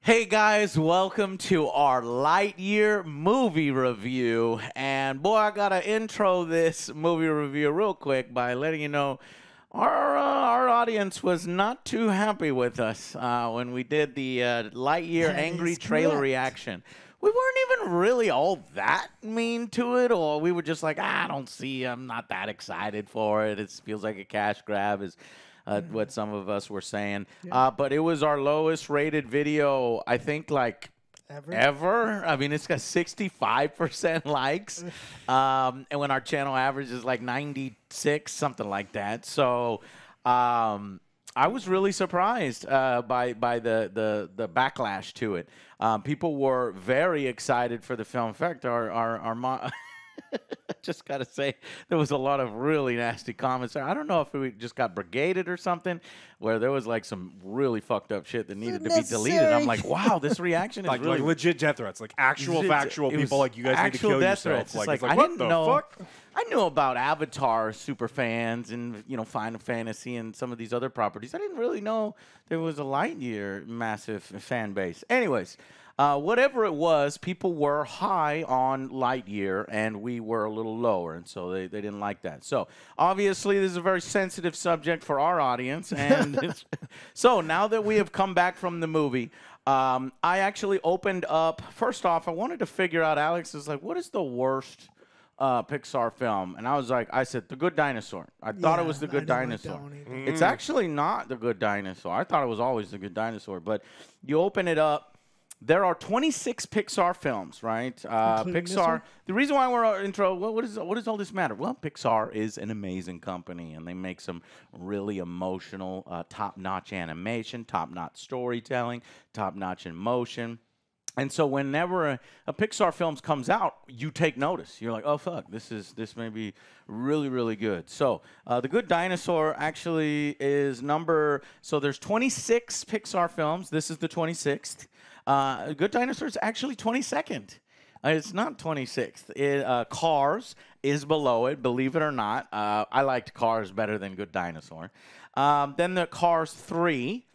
Hey guys, welcome to our Lightyear movie review. And boy, I gotta intro this movie review real quick by letting you know our audience was not too happy with us when we did the Lightyear angry trailer reaction. We weren't even really all that mean to it, or we were just like, I don't see, I'm not that excited for it. It feels like a cash grab. What some of us were saying. Yeah. But it was our lowest rated video, I think, like ever. I mean, it's got 65% likes. And when our channel average is like 96, something like that. So I was really surprised by the backlash to it. People were very excited for the film. In fact, our mom... just gotta say, there was a lot of really nasty comments there. I don't know if we just got brigaded or something, where there was like some really fucked up shit that needed to be deleted. I'm like, wow, this reaction is really like legit death threats, like actual factual people, like you guys need to kill yourself. Like I didn't know. I knew about Avatar super fans and Final Fantasy and some of these other properties. I didn't really know there was a Lightyear massive fan base. Anyways. Whatever it was, people were high on Lightyear, and we were a little lower, and so they didn't like that. So, obviously, this is a very sensitive subject for our audience. And so, now that we have come back from the movie, I actually opened up. First off, I wanted to figure out, Alex is like, what is the worst Pixar film? And I said, The Good Dinosaur. I thought it was The Good Dinosaur. It's actually not The Good Dinosaur. I thought it was always The Good Dinosaur. But you open it up. There are 26 Pixar films, right? Pixar. The reason why we're our intro. Well, what does all this matter? Well, Pixar is an amazing company, and they make some really emotional, top-notch animation, top-notch storytelling, top-notch emotion. And so whenever a Pixar film comes out, you take notice. You're like, oh fuck, this may be really, really good. So The Good Dinosaur actually is so there's 26 Pixar films. This is the 26th. Good Dinosaur is actually 22nd. It's not 26th. Cars is below it, believe it or not. I liked Cars better than Good Dinosaur. Then the Cars 3.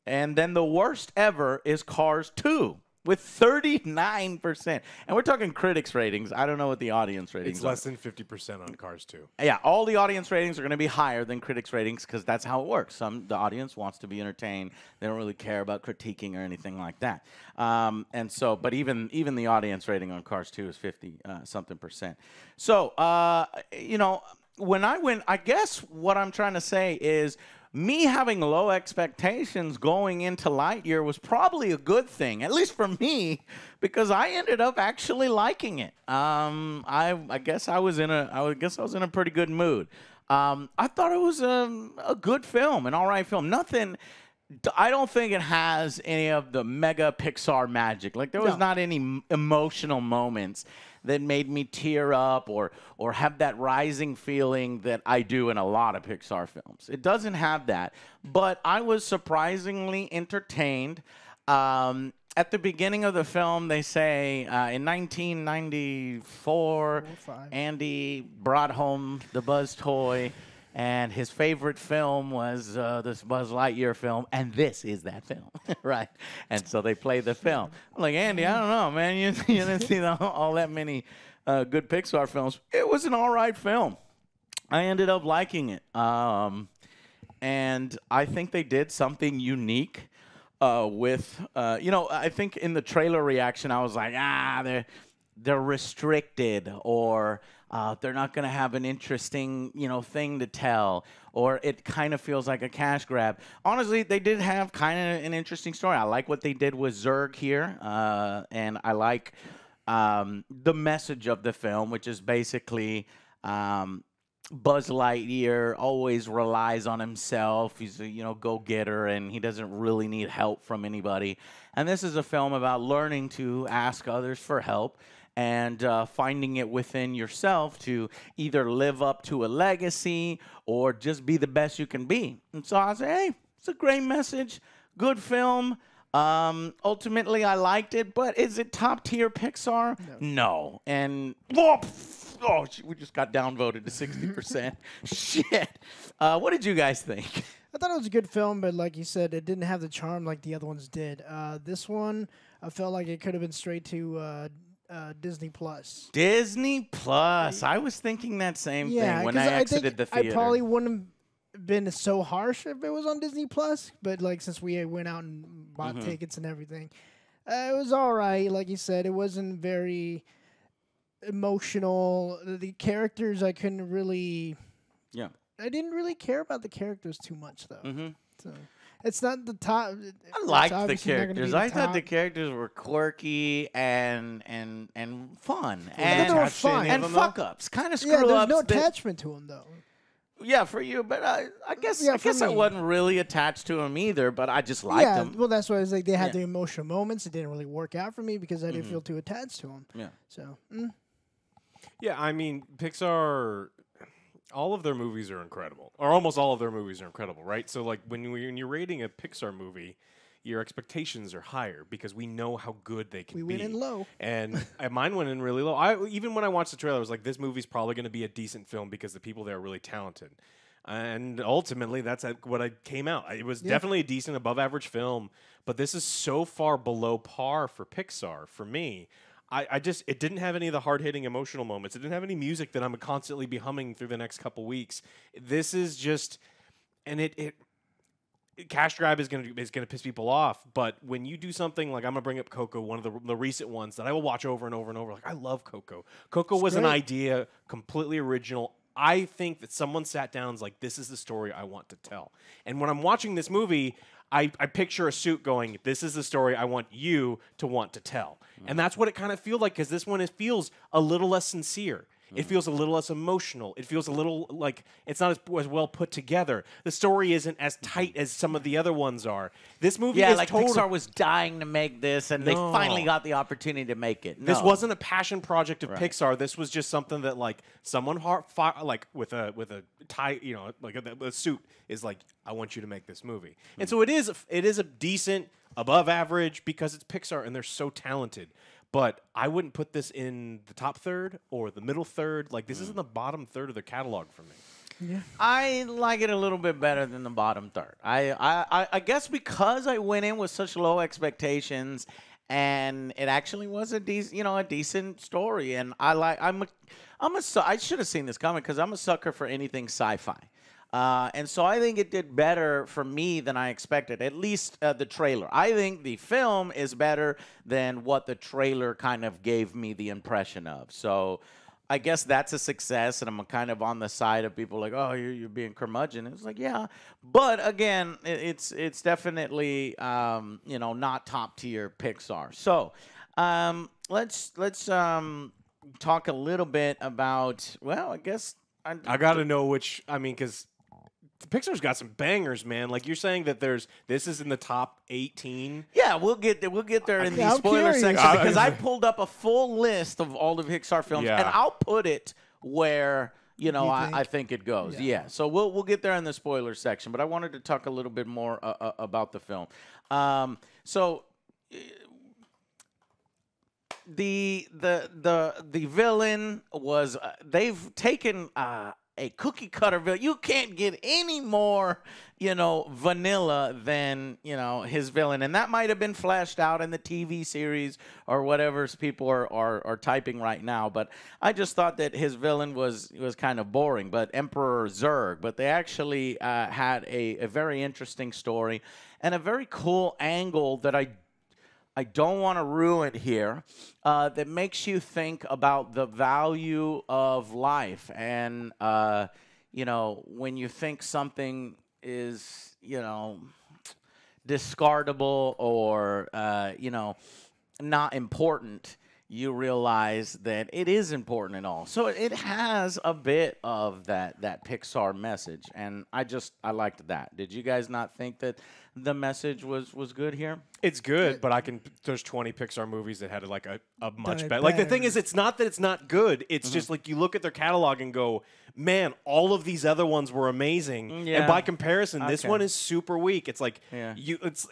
And then the worst ever is Cars 2. With 39%. And we're talking critics ratings. I don't know what the audience ratings are. It's less than 50% on Cars 2. Yeah, all the audience ratings are going to be higher than critics ratings because that's how it works. The audience wants to be entertained. They don't really care about critiquing or anything like that. But even the audience rating on Cars 2 is 50-something%. So, when I guess what I'm trying to say is, me having low expectations going into Lightyear was probably a good thing, at least for me, because I ended up actually liking it. I guess I was in a pretty good mood. I thought it was a good film, an all right film. I don't think it has any of the mega Pixar magic. Like there was not any emotional moments that made me tear up or have that rising feeling that I do in a lot of Pixar films. It doesn't have that, but I was surprisingly entertained. At the beginning of the film, they say in 1994, Andy brought home the Buzz toy. And his favorite film was this Buzz Lightyear film, and this is that film, right? And so they play the film. I'm like, Andy, I don't know, man. You didn't see all that many good Pixar films. It was an all right film. I ended up liking it. And I think they did something unique with, I think in the trailer reaction, I was like, they're restricted, or they're not going to have an interesting, thing to tell, or it kind of feels like a cash grab. Honestly, they did have kind of an interesting story. I like what they did with Zurg here, and I like the message of the film, which is basically Buzz Lightyear always relies on himself. He's a, go-getter, and he doesn't really need help from anybody. And this is a film about learning to ask others for help and finding it within yourself to either live up to a legacy or just be the best you can be. And so I say, hey, it's a great message, good film. Ultimately, I liked it, but is it top-tier Pixar? No. And we just got downvoted to 60%. Shit. What did you guys think? I thought it was a good film, but like you said, it didn't have the charm like the other ones did. This one, I felt like it could have been straight to Disney Plus. Disney Plus. I was thinking that same thing when I exited the theater. I probably wouldn't have been so harsh if it was on Disney Plus, but like since we went out and bought tickets and everything, it was all right. Like you said, it wasn't very emotional. The characters I couldn't really. Yeah. I didn't really care about the characters too much though. So it's not the top. I liked the characters. I thought the characters were quirky and fun and fuck ups, kind of screw ups. Yeah, there's no attachment to them though. Yeah, for you, but I guess I wasn't really attached to him either. But I just liked him. Well, that's why I was like they had the emotional moments. It didn't really work out for me because I didn't feel too attached to him. Yeah. So. Yeah, I mean Pixar. All of their movies are incredible, or almost all of their movies are incredible, right? So, like, when you're rating a Pixar movie, your expectations are higher because we know how good they can be. We went in low. And mine went in really low. Even when I watched the trailer, I was like, this movie's probably going to be a decent film because the people there are really talented. And ultimately, that's what I came out. It was definitely a decent, above-average film, but this is so far below par for Pixar, for me. It didn't have any of the hard-hitting emotional moments. It didn't have any music that I'm constantly be humming through the next couple weeks. This is just, and cash grab is gonna piss people off. But when you do something like, I'm gonna bring up Coco, one of the recent ones that I will watch over and over and over. Like, I love Coco. Coco was an idea, completely original. I think that someone sat down and was like, this is the story I want to tell. And when I'm watching this movie, I picture a suit going, this is the story I want you to want to tell. And that's what it kind of feels like, because this one, it feels a little less sincere. It feels a little less emotional. It feels a little like it's not as well put together. The story isn't as tight as some of the other ones are. This movie is Pixar was dying to make this, and they finally got the opportunity to make it. This wasn't a passion project of Pixar. This was just something that like someone like with a tie, you know, like a suit is like, I want you to make this movie. And so it is a decent, above average, because it's Pixar and they're so talented. But I wouldn't put this in the top third or the middle third. Like, this isn't the bottom third of their catalog for me. Yeah. I like it a little bit better than the bottom third. I guess because I went in with such low expectations, and it actually was a decent story. And I should have seen this coming because I'm a sucker for anything sci-fi. And so I think it did better for me than I expected, at least the trailer. I think the film is better than what the trailer kind of gave me the impression of. So I guess that's a success, and I'm kind of on the side of people like, oh, you're being curmudgeon. It's like, yeah. But, again, it's definitely, not top-tier Pixar. So let's talk a little bit about, well, I guess. I got to know which, because Pixar's got some bangers, man. Like, you're saying that this is in the top 18. Yeah, we'll get there in the spoiler section because I pulled up a full list of all the Pixar films, and I'll put it where I think it goes. Yeah. So we'll get there in the spoiler section, but I wanted to talk a little bit more about the film. So the villain was they've taken a cookie cutter villain. You can't get any more, vanilla than, his villain. And that might have been fleshed out in the TV series or whatever people are typing right now. But I just thought that his villain was kind of boring. But Emperor Zurg. But they actually had a very interesting story and a very cool angle that I don't want to ruin here, that makes you think about the value of life. And, when you think something is, discardable or, not important, you realize that it is important and all. So it has a bit of that Pixar message, and I liked that. Did you guys not think that the message was good here? It's good, but there's 20 Pixar movies that had like a much better. Like, the thing is, it's not that it's not good. It's just like you look at their catalog and go, man, all of these other ones were amazing. Yeah. And by comparison, this one is super weak. It's like it's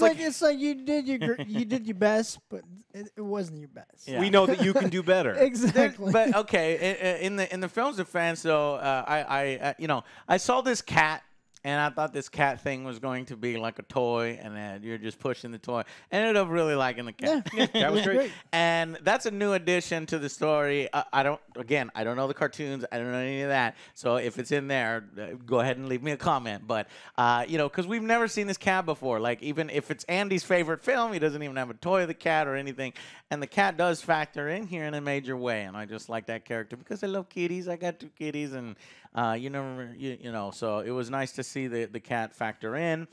like you did your best, but it wasn't your best. Yeah. We know that you can do better. Exactly. But okay, in the film's defense, though, I saw this cat And I thought this cat thing was going to be like a toy, and then you're just pushing the toy. Ended up really liking the cat. Yeah, That was great. And that's a new addition to the story. I don't know the cartoons. I don't know any of that. So if it's in there, go ahead and leave me a comment. But, because we've never seen this cat before. Like, even if it's Andy's favorite film, he doesn't even have a toy of the cat or anything. And the cat does factor in here in a major way. And I just like that character because I love kitties. I got 2 kitties, and so it was nice to see the cat factor in.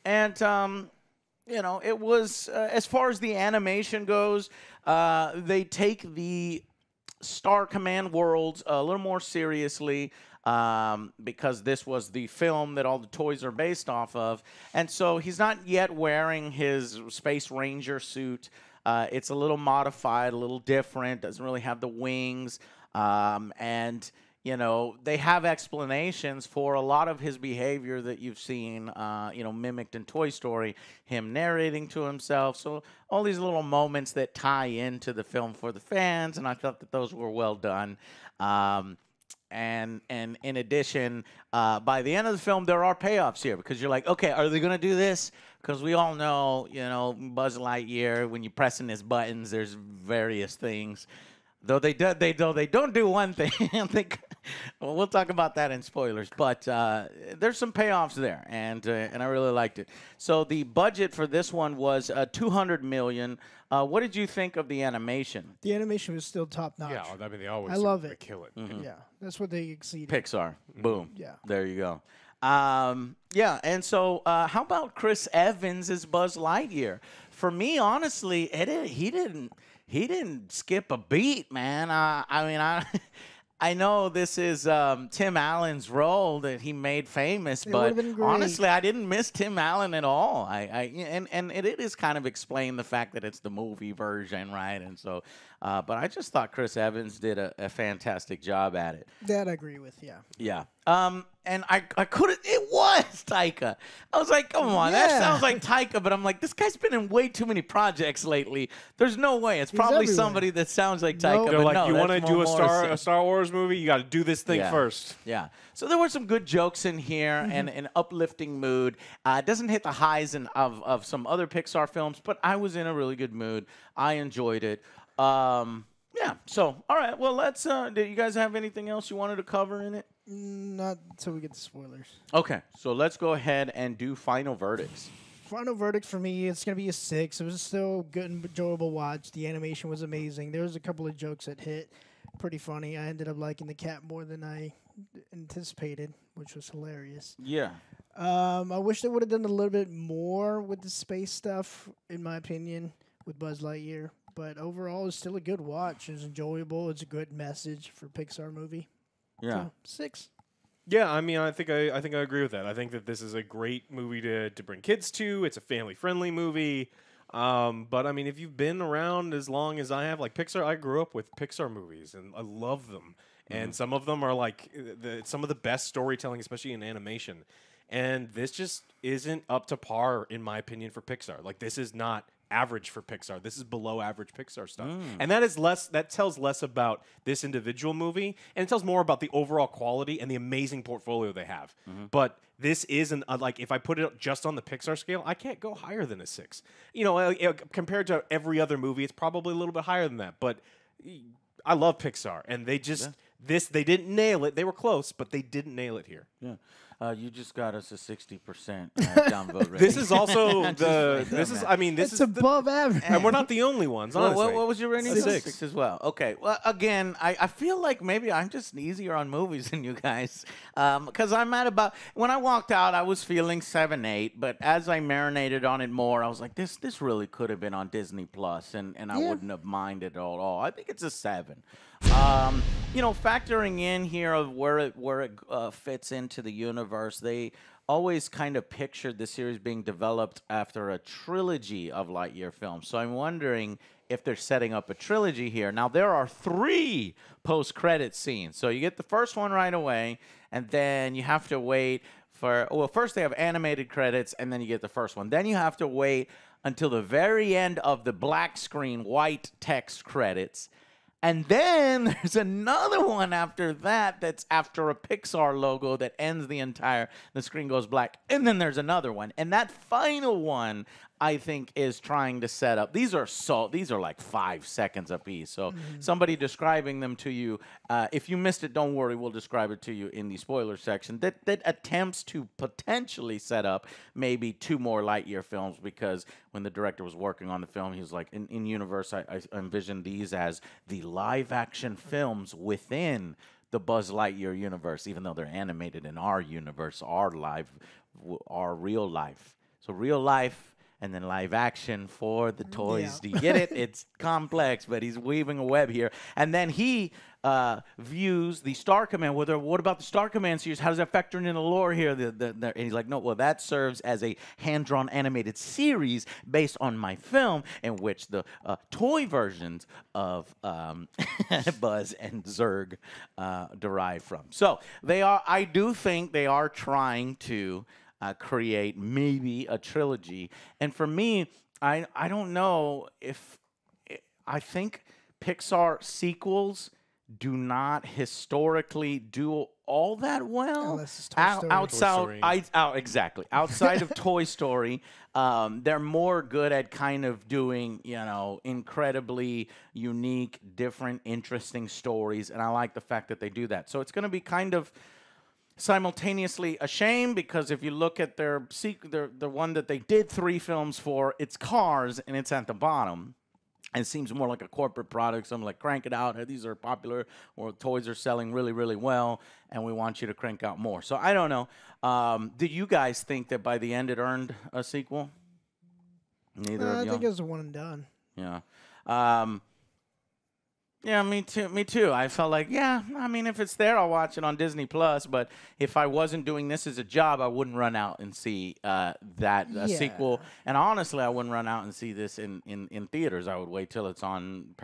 And, it was, as far as the animation goes, they take the Star Command worlds a little more seriously because this was the film that all the toys are based off of. And so he's not yet wearing his Space Ranger suit. It's a little modified, a little different, doesn't really have the wings. And they have explanations for a lot of his behavior that you've seen, mimicked in Toy Story, him narrating to himself. So all these little moments that tie into the film for the fans, and I thought that those were well done. And in addition, by the end of the film, there are payoffs here because you're like, okay, are they going to do this? Because we all know, Buzz Lightyear, when you're pressing his buttons, there's various things. Though they don't do one thing. I think we'll talk about that in spoilers. But there's some payoffs there, and I really liked it. So the budget for this one was $200 million. What did you think of the animation? The animation was still top notch. Yeah, I mean, they always love they it. kill it. Mm-hmm. Yeah, that's what they exceeded. Pixar. Boom. Yeah. There you go. And so how about Chris Evans as Buzz Lightyear? For me, honestly, he didn't skip a beat, man. I know this is Tim Allen's role that he made famous, but honestly, I didn't miss Tim Allen at all. And it is kind of explained the fact that it's the movie version, right? And so, but I just thought Chris Evans did a fantastic job at it. That I agree with, yeah. Yeah. And I couldn't. It was Taika. I was like, come on, that sounds like Taika. But I'm like, this guy's been in way too many projects lately. There's no way. It's probably everywhere. somebody that sounds like Taika. They're but like, no, you want to do a a Star Wars movie? You got to do this thing first. Yeah. So there were some good jokes in here and an uplifting mood. It doesn't hit the highs of some other Pixar films, but I was in a really good mood. I enjoyed it. Yeah. So, all right. Well, let's. Do you guys have anything else you wanted to cover in it? Not until we get to spoilers. Okay. So let's go ahead and do final verdicts. Final verdict for me, it's going to be a 6. It was still a good and enjoyable watch. The animation was amazing. There was a couple of jokes that hit pretty funny. I ended up liking the cat more than I anticipated, which was hilarious. Yeah. I wish they would have done a little bit more with the space stuff, in my opinion, with Buzz Lightyear. But overall, it's still a good watch. It's enjoyable. It's a good message for a Pixar movie. Yeah. So, 6. Yeah, I mean, I think I agree with that. I think that this is a great movie to bring kids to. It's a family-friendly movie. But, I mean, if you've been around as long as I have, like Pixar, I grew up with Pixar movies, and I love them. And some of them are, like, some of the best storytelling, especially in animation. And this just isn't up to par, in my opinion, for Pixar. Like, this is not average for Pixar. This is below average Pixar stuff. And that tells less about this individual movie, and it tells more about the overall quality and the amazing portfolio they have. But this isn't like, if I put it just on the Pixar scale, I can't go higher than a 6. Compared to every other movie, it's probably a little bit higher than that. But I love Pixar, and they just they didn't nail it. They were close, but they didn't nail it here. Yeah. You just got us a 60% downvote rating. This is also It's above average. and we're not the only ones, honestly. What was your rating? 6 as well. Okay. Well, again, I feel like maybe I'm just easier on movies than you guys, because I'm at about, when I walked out, I was feeling 7, 8, but as I marinated on it more, I was like, this really could have been on Disney Plus, and I wouldn't have minded at all. I think it's a 7. Factoring in here of where it fits into the universe, they always kind of pictured the series being developed after a trilogy of Lightyear films. So I'm wondering if they're setting up a trilogy here. Now, there are 3 post-credit scenes. So you get the first one right away, and then you have to wait for, first they have animated credits, and then you get the first one. Then you have to wait until the very end of the black screen, white text credits. And then there's another one after that that's after a Pixar logo that ends the screen goes black. And then there's another one. And that final one, I think, is trying to set up. These are like 5 seconds apiece. So somebody describing them to you, if you missed it, don't worry, we'll describe it to you in the spoiler section. That attempts to potentially set up maybe 2 more Lightyear films, because when the director was working on the film, he was like, in universe, I envisioned these as the live-action films within the Buzz Lightyear universe, even though they're animated in our universe, our real life. So real life and then live action for the toys. Yeah. Do you get it? It's complex, but he's weaving a web here. And then he views the Star Command. What about the Star Command series? How does that factor into the lore here? And he's like, no, well, that serves as a hand-drawn animated series based on my film, in which the toy versions of Buzz and Zurg derive from. So I do think they are trying to create maybe a trilogy. And for me, I don't know if I think Pixar sequels do not historically do all that well. Unless it's Toy Story. Exactly. Outside of Toy Story, they're more good at kind of doing, incredibly unique, different, interesting stories. And I like the fact that they do that. So it's going to be kind of simultaneously a shame, because if you look at the one that they did 3 films for, it's Cars, and it's at the bottom. And it seems more like a corporate product. Something like, crank it out. Hey, these are popular, or toys are selling really, really well, and we want you to crank out more. So I don't know. Did you guys think that by the end it earned a sequel? Neither of you? I think it was a one and done. Yeah. Yeah, me too. I felt like, if it's there, I'll watch it on Disney Plus. But if I wasn't doing this as a job, I wouldn't run out and see sequel. And honestly, I wouldn't run out and see this in theaters. I would wait till it's on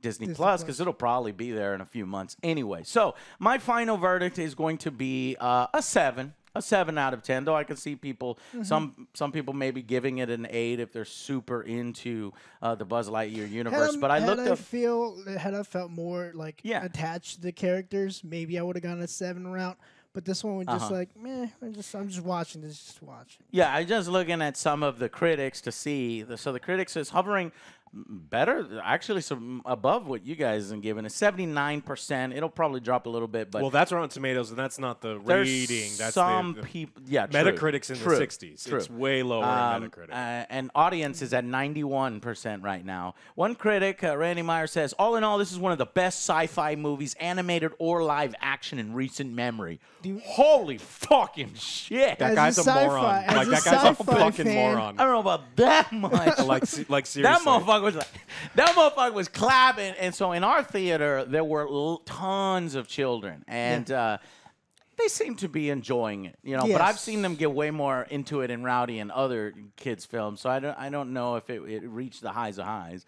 Disney Plus, because it'll probably be there in a few months anyway. So my final verdict is going to be a 7. A 7 out of 10, though I can see people, some people maybe giving it an 8 if they're super into the Buzz Lightyear universe. But had I felt more like attached to the characters, maybe I would have gone a 7 route. But this one was just like, meh. I'm just watching this, just watching. Yeah, I just looking at some of the critics to see. So the critics is hovering better, actually, some above what you guys have given. It's 79%. It'll probably drop a little bit, but that's Rotten Tomatoes, and that's not the rating. That's some people. Yeah, Metacritic's in the 60s. It's way lower in Metacritic. And audience is at 91% right now. One critic, Randy Meyer, says, all in all, this is one of the best sci-fi movies, animated or live action, in recent memory. Holy fucking shit! That guy's a moron. Like, that guy's a fucking moron. I don't know about that much. like seriously. That motherfucker was clapping, and so in our theater there were tons of children, and they seem to be enjoying it, Yes. But I've seen them get way more into it and rowdy in other kids' films, so I don't know if it reached the highs of highs.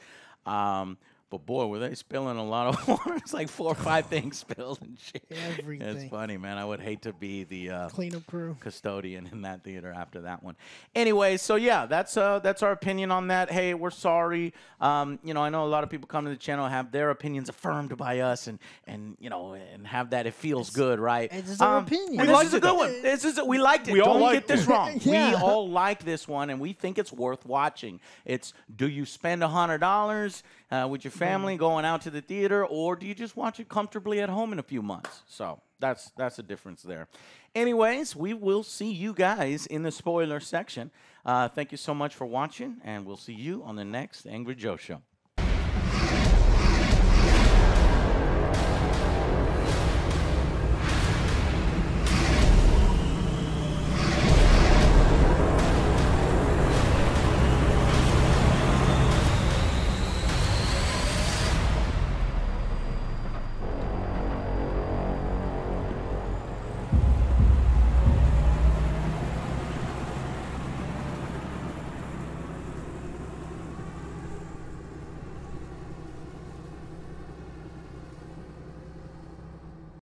But boy, were they spilling a lot of water. It's like 4 or 5 things spilled and shit. Everything. It's funny, man. I would hate to be the cleanup crew custodian in that theater after that one. Anyway, so yeah, that's our opinion on that. Hey, we're sorry. I know a lot of people come to the channel, have their opinions affirmed by us, and have that. It feels good, right? It's just our opinion. This is a good one. We liked it. Don't get this wrong. Yeah. We all like this one, and we think it's worth watching. It's, do you spend $100 with your family going out to the theater, or do you just watch it comfortably at home in a few months? So that's the difference there. Anyways, we will see you guys in the spoiler section. Thank you so much for watching, and we'll see you on the next Angry Joe Show.